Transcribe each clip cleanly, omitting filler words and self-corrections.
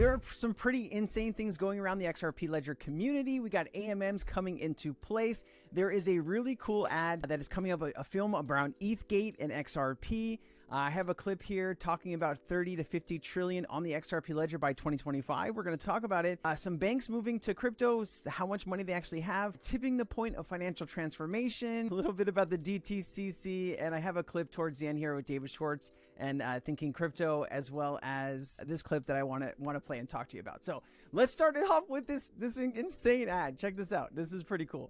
There are some pretty insane things going around the XRP Ledger community. We got AMMs coming into place. There is a really cool ad that is coming up, a film around ETHgate and XRP. I have a clip here talking about 30 to 50 trillion on the XRP Ledger by 2025. We're going to talk about it. Some banks moving to crypto, how much money they actually have, tipping the point of financial transformation, a little bit about the DTCC, and I have a clip towards the end here with David Schwartz and thinking crypto, as well as this clip that I want to play and talk to you about. So let's start it off with this insane ad. Check this out. This is pretty cool.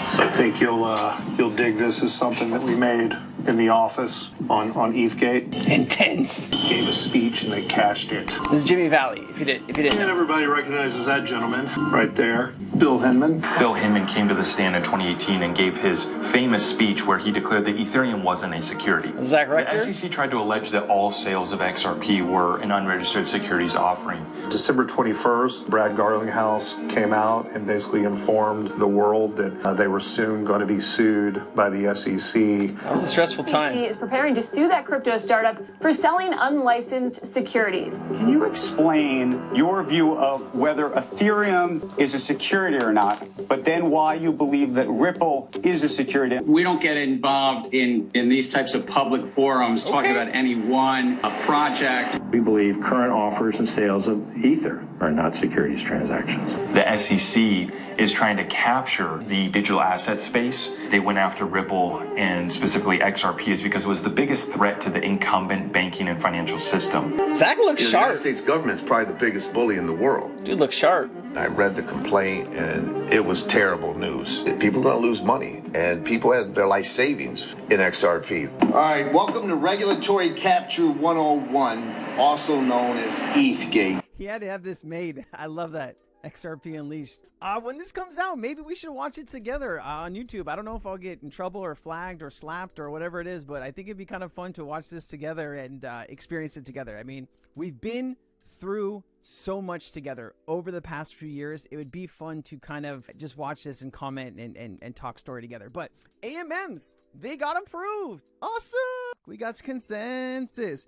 So I think you'll dig this as something that we made in the office on ETHgate. Intense. Gave a speech and they cashed it. This is Jimmy Valley, if you didn't And know. everybody recognizes that gentleman right there, Bill Hinman. Bill Hinman came to the stand in 2018 and gave his famous speech where he declared that Ethereum wasn't a security. Zach Rector? The SEC tried to allege that all sales of XRP were an unregistered securities offering. December 21st, Brad Garlinghouse came out and basically informed the world that they were soon going to be sued by the SEC. That was a stressful time. SEC is preparing to sue that crypto startup for selling unlicensed securities. Can you explain your view of whether Ethereum is a security or not, but then why you believe that Ripple is a security? We don't get involved in these types of public forums talking about any one project. We believe current offers and sales of Ether are not securities transactions. The SEC is trying to capture the digital asset space. They went after Ripple and specifically XRP is because it was the biggest threat to the incumbent banking and financial system. Zach looks The sharp. United States government's probably the biggest bully in the world. Dude looks sharp. I read the complaint and it was terrible news. People are going to lose money and people had their life savings in XRP. All right, welcome to Regulatory Capture 101, also known as ETHgate. He had to have this made. I love that. XRP Unleashed. When this comes out, maybe we should watch it together on YouTube. I don't know if I'll get in trouble or flagged or slapped or whatever it is, but I think it'd be kind of fun to watch this together and experience it together. I mean, we've been through so much together over the past few years. It would be fun to kind of just watch this and comment and talk story together. But AMMs, they got approved. Awesome. We got consensus.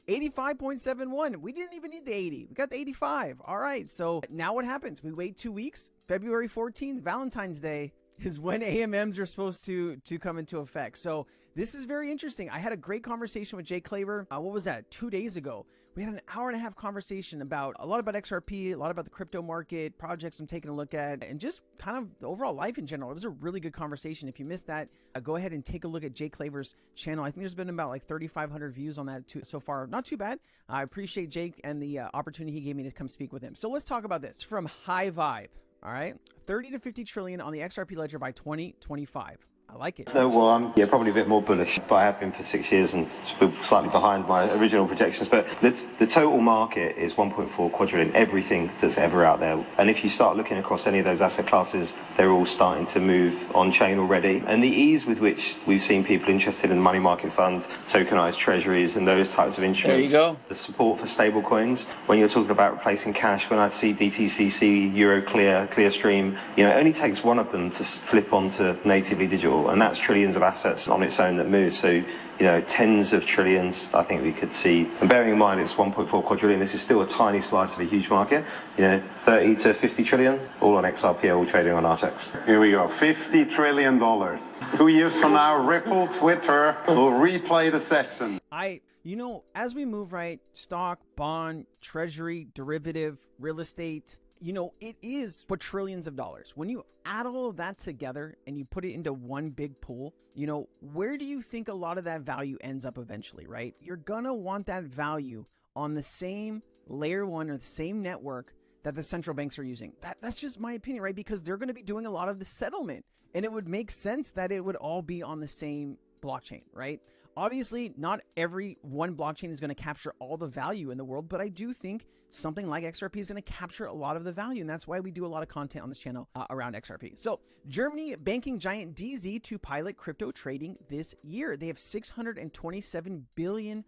85.71. We didn't even need the 80. We got the 85. All right. So now what happens? We wait 2 weeks. February 14th, Valentine's Day, is when AMMs are supposed to come into effect. So this is very interesting. I had a great conversation with Jay Claver. What was that? 2 days ago. We had an hour-and-a-half conversation about a lot about XRP, a lot about the crypto market, projects I'm taking a look at, and just kind of the overall life in general. It was a really good conversation. If you missed that, go ahead and take a look at Jay Claver's channel. I think there's been about like 3,500 views on that so far. Not too bad. I appreciate Jake and the opportunity he gave me to come speak with him. So let's talk about this from High Vibe. All right, 30 to 50 trillion on the XRP ledger by 2025. I like it. No, well, I'm probably a bit more bullish, but I have been for 6 years and slightly behind my original projections. But the total market is 1.4 quadrillion, everything that's ever out there. And if you start looking across any of those asset classes, they're all starting to move on chain already. And the ease with which we've seen people interested in money market funds, tokenized treasuries, and those types of instruments. There you go. The support for stable coins. When you're talking about replacing cash, when I see DTCC, Euroclear, Clearstream, it only takes one of them to flip onto natively digital. And that's trillions of assets on its own that move. So, tens of trillions, I think we could see. And bearing in mind it's 1.4 quadrillion, this is still a tiny slice of a huge market. 30 to 50 trillion, all on XRP, all trading on Artex. Here we go, $50 trillion. 2 years from now, Ripple, Twitter will replay the session. As we move, right, stock, bond, treasury, derivative, real estate, it is for trillions of dollars. When you add all of that together and you put it into one big pool, where do you think a lot of that value ends up eventually, right? You're gonna want that value on the same layer one or the same network that the central banks are using. That's just my opinion, right? Because they're gonna be doing a lot of the settlement, and it would make sense that it would all be on the same blockchain, right? Obviously, not every one blockchain is going to capture all the value in the world, but I do think something like XRP is going to capture a lot of the value, and that's why we do a lot of content on this channel around XRP. So, Germany banking giant DZ to pilot crypto trading this year. They have $627 billion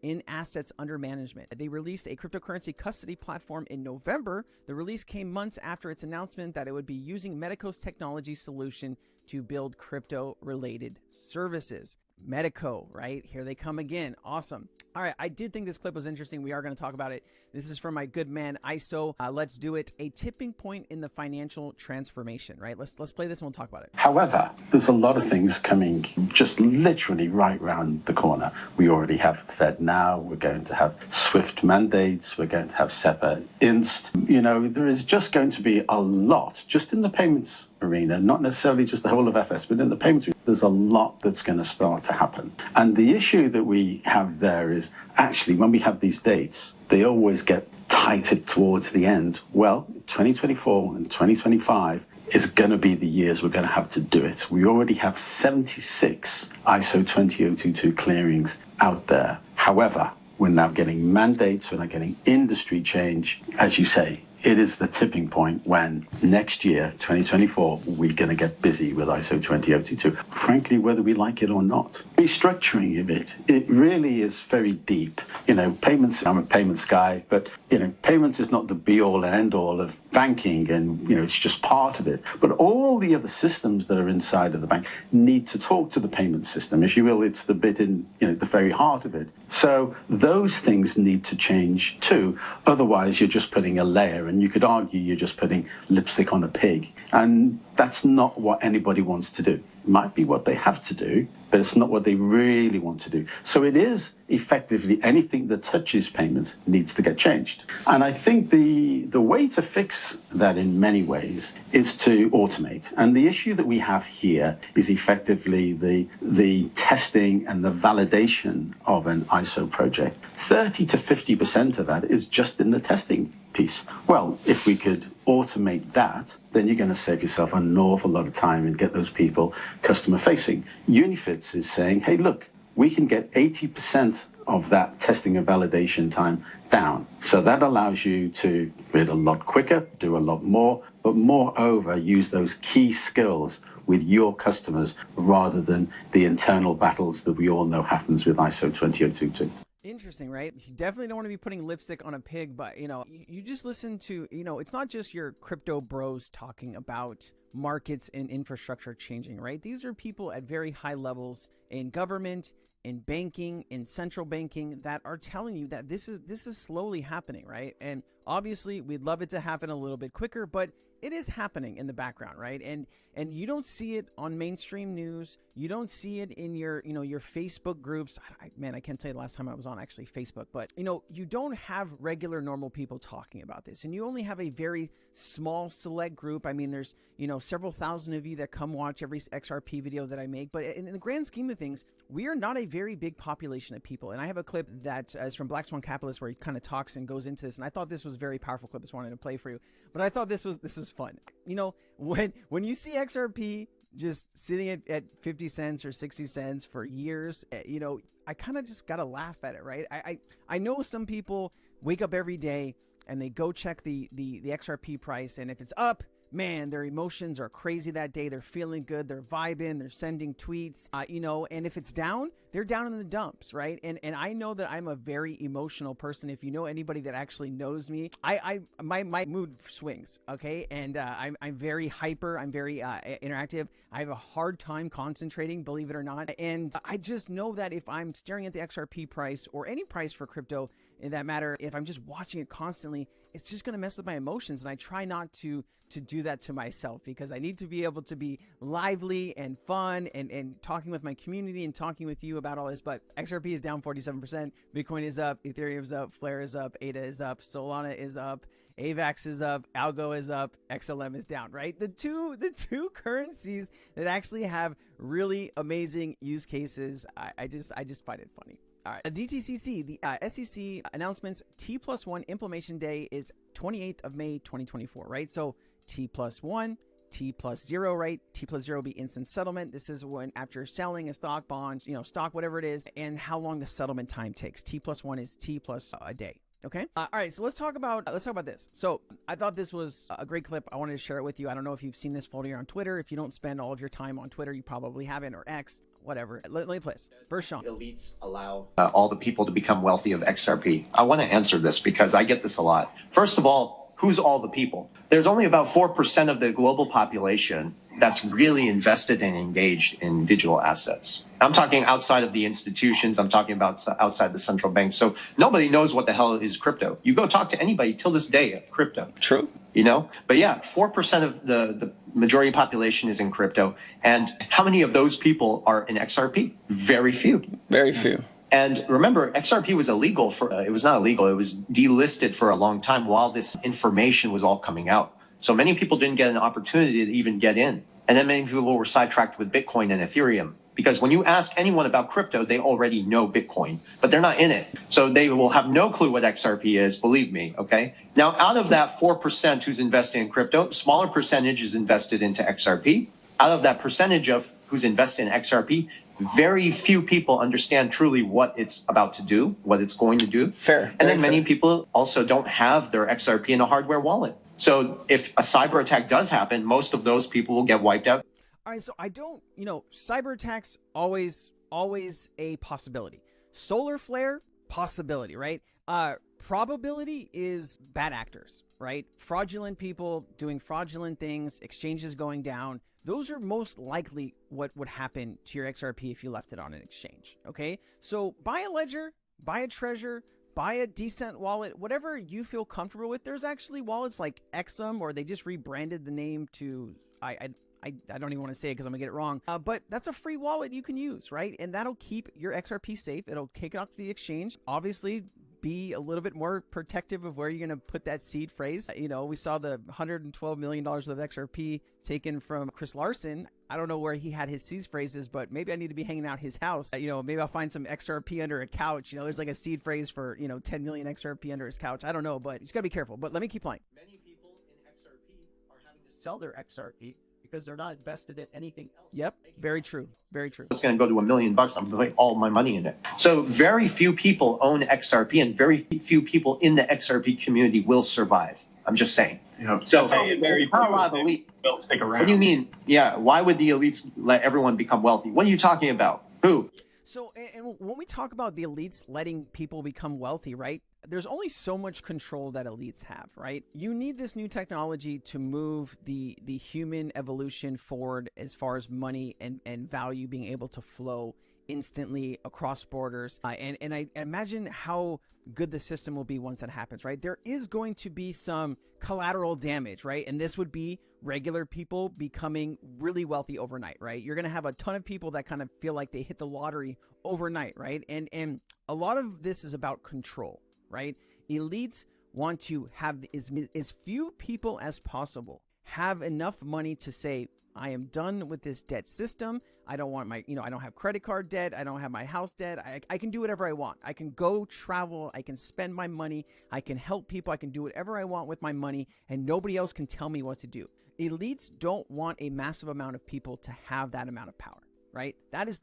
in assets under management. They released a cryptocurrency custody platform in November. The release came months after its announcement that it would be using Medico's technology solution to build crypto-related services. Medico, right? Here they come again. Awesome. All right, I did think this clip was interesting. We are going to talk about it. This is from my good man ISO. Let's do it. A tipping point in the financial transformation, right? Let's play this and we'll talk about it. However, there's a lot of things coming just literally right round the corner. We already have Fed now. We're going to have SWIFT mandates. We're going to have SEPA Inst. You know, there is just going to be a lot just in the payments arena, not necessarily just the whole of FS, but in the payments arena. There's a lot that's going to start to happen. And the issue that we have there is actually when we have these dates, they always get tighter towards the end. Well, 2024 and 2025 is going to be the years we're going to have to do it. We already have 76 ISO 20022 clearings out there. However, we're now getting mandates, we're now getting industry change. As you say, it is the tipping point when next year, 2024, we're going to get busy with ISO 20022. Frankly, whether we like it or not. Restructuring of it really is very deep. You know, payments, I'm a payments guy, but, you know, payments is not the be-all and end-all of banking and, you know, it's just part of it. But all the other systems that are inside of the bank need to talk to the payment system. If you will, it's the bit in, you know, the very heart of it. So those things need to change too. Otherwise, you're just putting a layer, and you could argue you're just putting lipstick on a pig. And that's not what anybody wants to do. It might be what they have to do, but it's not what they really want to do. So it is effectively anything that touches payments needs to get changed. And I think the way to fix that in many ways is to automate. And the issue that we have here is effectively the testing and the validation of an ISO project. 30 to 50% of that is just in the testing piece. Well, if we could automate that, then you're going to save yourself an awful lot of time and get those people customer facing. Unifits is saying, hey, look, we can get 80% of that testing and validation time down. So that allows you to do it a lot quicker, do a lot more, but moreover, use those key skills with your customers rather than the internal battles that we all know happens with ISO 20022. Interesting, right? You definitely don't want to be putting lipstick on a pig, but, you know, you just listen to, you know, it's not just your crypto bros talking about markets and infrastructure changing, right? These are people at very high levels in government, in banking, in central banking that are telling you that this is slowly happening, right? And obviously we'd love it to happen a little bit quicker, but it is happening in the background, right? And you don't see it on mainstream news. You don't see it in your, you know, your Facebook groups. Man, I can't tell you the last time I was on actually Facebook, but, you know, you don't have regular normal people talking about this, and you only have a very small select group. I mean, there's, you know, several thousand of you that come watch every XRP video that I make, but in the grand scheme of things, we are not a very big population of people. And I have a clip that is from Black Swan Capitalist where he kind of talks and goes into this, and I thought this was a very powerful clip. I just wanted to play for you, but I thought this was fun. You know, when you see XRP just sitting at 50 cents or 60 cents for years, you know, I kind of just got to laugh at it, right? I know some people wake up every day and they go check the XRP price, and if it's up, man, their emotions are crazy that day. They're feeling good. They're vibing. They're sending tweets, you know, and if it's down, they're down in the dumps, right? And I know that I'm a very emotional person. If you know anybody that actually knows me, my mood swings, okay? And I'm very hyper. I'm very interactive. I have a hard time concentrating, believe it or not. And I just know that if I'm staring at the XRP price or any price for crypto in that matter, if I'm just watching it constantly, it's just going to mess with my emotions. And I try not to do that to myself, because I need to be able to be lively and fun and talking with my community and talking with you about all this. But XRP is down 47%. Bitcoin is up. Ethereum is up. Flare is up. ADA is up. Solana is up. AVAX is up. Algo is up. XLM is down, right? The two currencies that actually have really amazing use cases. I just find it funny. All right, DTCC, the SEC announcements, T+1 implementation day is 28th of May, 2024, right? So T+1, T+0, right? T+0 will be instant settlement. This is when after selling a stock, bonds, you know, stock, whatever it is, and how long the settlement time takes. T+1 is T plus a day. Okay. All right. So let's talk about this. So I thought this was a great clip. I wanted to share it with you. I don't know if you've seen this floating on Twitter. If you don't spend all of your time on Twitter, you probably haven't, or X, whatever. Let me play this. First, Sean. Elites allow all the people to become wealthy of XRP. I want to answer this because I get this a lot. First of all, who's all the people? There's only about 4% of the global population that's really invested and engaged in digital assets. I'm talking outside of the institutions. I'm talking about outside the central bank. So nobody knows what the hell is crypto. You go talk to anybody till this day of crypto. True. You know, but yeah, 4% of the majority population is in crypto. And how many of those people are in XRP? Very few. Very few. And remember, XRP was illegal for, it was not illegal, it was delisted for a long time while this information was all coming out. So many people didn't get an opportunity to even get in. And then many people were sidetracked with Bitcoin and Ethereum. Because when you ask anyone about crypto, they already know Bitcoin, but they're not in it. So they will have no clue what XRP is, believe me, okay? Now, out of that 4% who's investing in crypto, smaller percentage is invested into XRP. Out of that percentage of who's invested in XRP, very few people understand truly what it's about to do, what it's going to do. Fair. And then many people also don't have their XRP in a hardware wallet. So if a cyber attack does happen, most of those people will get wiped out. All right, so I don't, cyber attacks always a possibility. Solar flare, possibility, right? Probability is bad actors, right? Fraudulent people doing fraudulent things, exchanges going down. Those are most likely what would happen to your XRP if you left it on an exchange, okay? So buy a ledger, buy a treasure, buy a decent wallet, whatever you feel comfortable with. There's actually wallets like XM, or they just rebranded the name to, I don't even want to say it because I'm gonna get it wrong, but that's a free wallet you can use, right? And that'll keep your XRP safe. It'll take it off the exchange. Obviously, be a little bit more protective of where you're going to put that seed phrase. We saw the $112 million of XRP taken from Chris Larson. I don't know where he had his seed phrases, but maybe I need to be hanging out his house. Maybe I'll find some XRP under a couch. There's like a seed phrase for, 10 million XRP under his couch. I don't know, but you just got to be careful. But let me keep playing. Many people in XRP are having to sell their XRP because they're not invested in anything else. Yep, very true, very true. It's going to go to $1 million. I'm putting all my money in it. So very few people own XRP, and very few people in the XRP community will survive. I'm just saying. Yep. So very not a lot of elite. Will stick around. What do you mean? Yeah, why would the elites let everyone become wealthy? What are you talking about? Who? So, and when we talk about the elites letting people become wealthy, right? There's only so much control that elites have, right? You need this new technology to move the human evolution forward as far as money and value being able to flow instantly across borders. And I imagine how good the system will be once that happens, right? There is going to be some collateral damage, right? And this would be regular people becoming really wealthy overnight, right? You're going to have a ton of people that kind of feel like they hit the lottery overnight, right? And a lot of this is about control, right? Elites want to have as few people as possible have enough money to say, I am done with this debt system. I don't want my, I don't have credit card debt. I don't have my house debt. I can do whatever I want. I can go travel. I can spend my money. I can help people. I can do whatever I want with my money, and nobody else can tell me what to do. Elites don't want a massive amount of people to have that amount of power, right? That is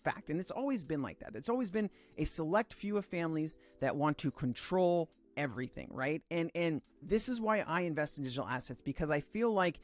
fact. And it's always been like that. It's always been a select few of families that want to control everything, right? And this is why I invest in digital assets, because I feel like,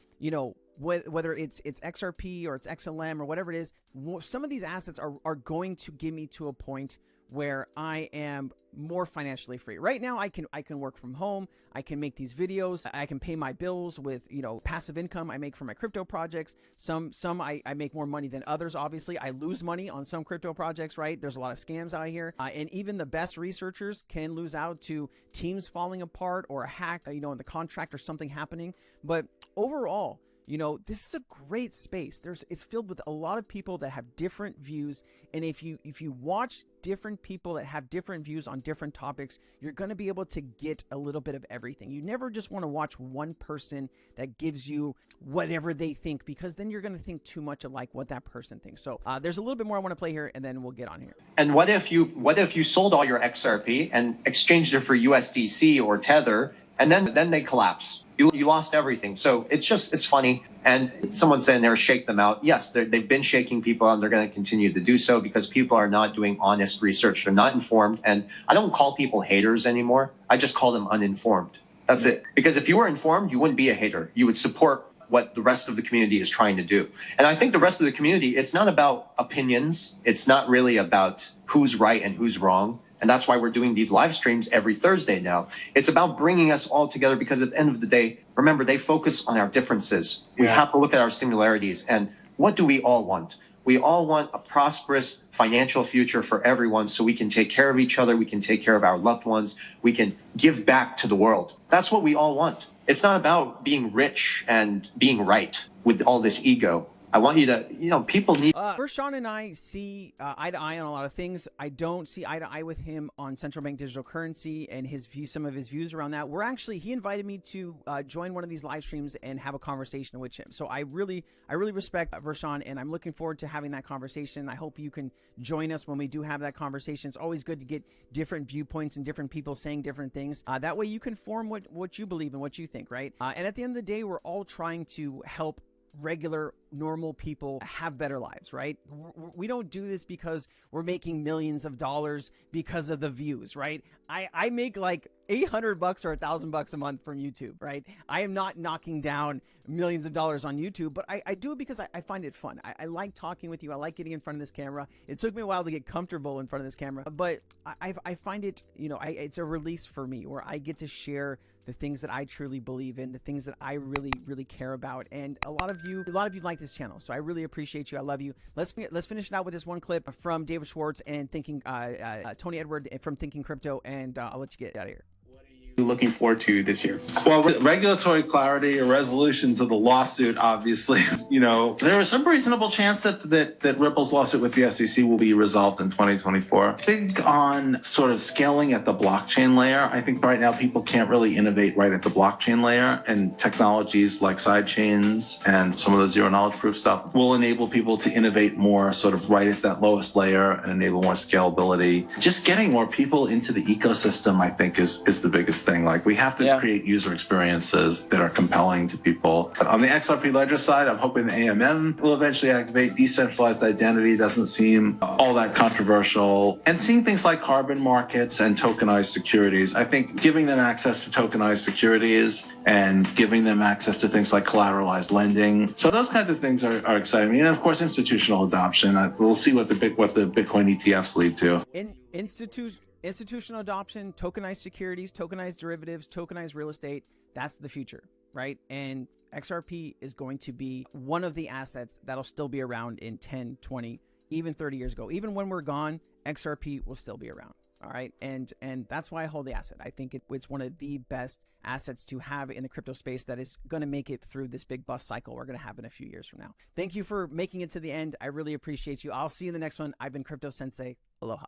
whether it's XRP or it's XLM or whatever it is, some of these assets are going to get me to a point where I am more financially free. Right now, I can work from home. I can make these videos. I can pay my bills with, passive income I make from my crypto projects. Some I make more money than others. Obviously, I lose money on some crypto projects, right? There's a lot of scams out here. And even the best researchers can lose out to teams falling apart or a hack, in the contract or something happening. But overall, this is a great space. It's filled with a lot of people that have different views. And if you watch different people that have different views on different topics, you're going to be able to get a little bit of everything. You never just want to watch one person that gives you whatever they think, because then you're going to think too much of like what that person thinks. So there's a little bit more I want to play here, and then we'll get on here. And what if you sold all your XRP and exchanged it for USDC or Tether, and then they collapse? You lost everything. So it's funny. And someone's saying there, shake them out. Yes, they've been shaking people out, and they're going to continue to do so because people are not doing honest research. They're not informed. And I don't call people haters anymore. I just call them uninformed. That's it. Because if you were informed, you wouldn't be a hater. You would support what the rest of the community is trying to do. And I think the rest of the community, it's not about opinions. It's not really about who's right and who's wrong. And that's why we're doing these live streams every Thursday now. It's about bringing us all together because at the end of the day, remember, they focus on our differences. We have to look at our similarities. And what do we all want? We all want a prosperous financial future for everyone so we can take care of each other. We can take care of our loved ones. We can give back to the world. That's what we all want. It's not about being rich and being right with all this ego. I want you to, people need... Vershawn and I see eye to eye on a lot of things. I don't see eye to eye with him on central bank digital currency and his view, some of his views around that. He invited me to join one of these live streams and have a conversation with him. So I really respect Vershawn, and I'm looking forward to having that conversation. I hope you can join us when we do have that conversation. It's always good to get different viewpoints and different people saying different things. That way you can form what you believe and what you think, right? And at the end of the day, we're all trying to help regular normal people have better lives, right? We don't do this because we're making millions of dollars because of the views, right? I make like $800 or $1,000 a month from YouTube, right? I am not knocking down millions of dollars on YouTube, but I do it because I find it fun. I like talking with you. I like getting in front of this camera. It took me a while to get comfortable in front of this camera, but I find it, it's a release for me where I get to share the things that I truly believe in, the things that I really care about. And a lot of you like this channel. So I really appreciate you. I love you. Let's finish it out with this one clip from David Schwartz and Tony Edward from Thinking Crypto, and I'll let you get out of here. Looking forward to this year? Well, regulatory clarity, a resolution to the lawsuit, obviously. There is some reasonable chance that Ripple's lawsuit with the SEC will be resolved in 2024. Big on sort of scaling at the blockchain layer. I think right now people can't really innovate right at the blockchain layer, and technologies like sidechains and some of the zero knowledge proof stuff will enable people to innovate more sort of right at that lowest layer and enable more scalability. Just getting more people into the ecosystem, I think, is the biggest thing. Like, we have to create user experiences that are compelling to people. But on the XRP ledger side, I'm hoping the AMM will eventually activate. Decentralized identity doesn't seem all that controversial. And seeing things like carbon markets and tokenized securities, I think giving them access to tokenized securities and giving them access to things like collateralized lending. So those kinds of things are exciting. And of course, institutional adoption. We'll see what the Bitcoin ETFs lead to. Institutional adoption, tokenized securities, tokenized derivatives, tokenized real estate, that's the future, right? And XRP is going to be one of the assets that'll still be around in 10, 20, even 30 years ago. Even when we're gone, XRP will still be around, all right? And that's why I hold the asset. I think it's one of the best assets to have in the crypto space that is going to make it through this big bust cycle we're going to have in a few years from now. Thank you for making it to the end. I really appreciate you. I'll see you in the next one. I've been Crypto Sensei. Aloha.